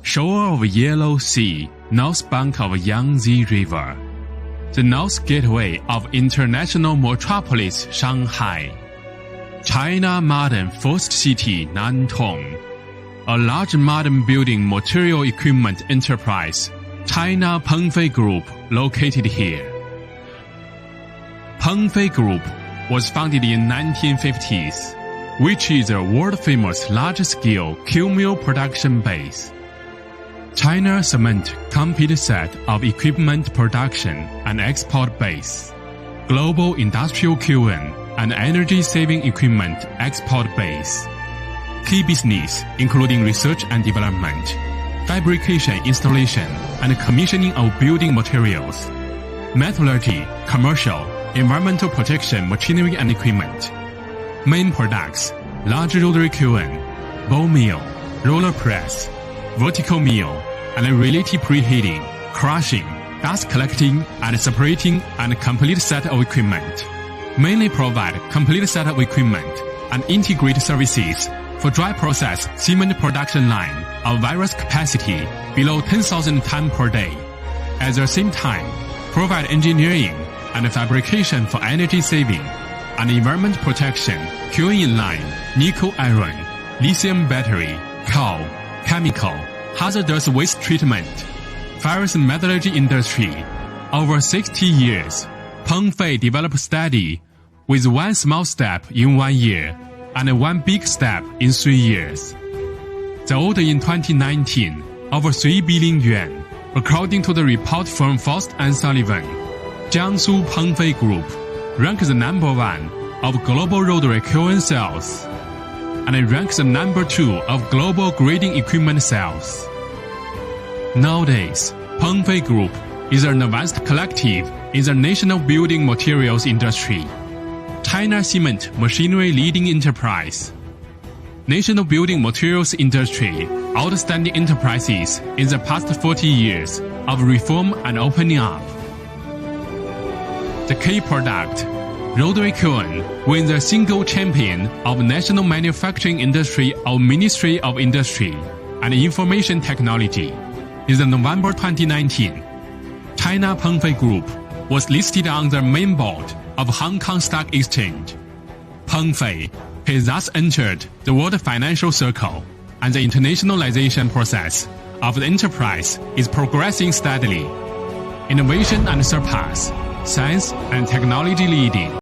shore of Yellow Sea, north bank of Yangtze River. The north gateway of international metropolis Shanghai. China modern first city Nantong. A large modern building material equipment enterprise, China Pengfei Group, located here. Pengfei Group was founded in 1950s, which is a world-famous large-scale steel mill production base. China Cement complete set of equipment production and export base. Global industrial kiln and energy-saving equipment export base. Key business including research and development, fabrication, installation, and commissioning of building materials, metallurgy, commercial, environmental protection machinery and equipment. Main products: large rotary kiln, ball mill, roller press, vertical mill, and related preheating, crushing, dust collecting and separating, and complete set of equipment. Mainly provide complete set of equipment and integrate services for dry process cement production line of various capacity below 10,000 tons per day. At the same time, provide engineering and fabrication for energy saving and environment protection, kiln in line, nickel iron, lithium battery, coal, chemical, hazardous waste treatment, ferrous metallurgy industry. Over 60 years, Pengfei developed steady with one small step in 1 year and one big step in 3 years. The order in 2019, over 3 billion yuan, according to the report from Frost & Sullivan. Jiangsu Pengfei Group ranks the number 1 of global rotary kiln sales and ranks the number 2 of global grading equipment sales. Nowadays, Pengfei Group is an advanced collective in the national building materials industry. China Cement Machinery leading enterprise. National building materials industry outstanding enterprises in the past 40 years of reform and opening up. The key product, rotary kiln, wins the single champion of national manufacturing industry of Ministry of Industry and Information Technology. In the November 2019, China Pengfei Group was listed on the main board of Hong Kong Stock Exchange. Pengfei has thus entered the world financial circle, and the internationalization process of the enterprise is progressing steadily. Innovation and surpass, science and technology leading.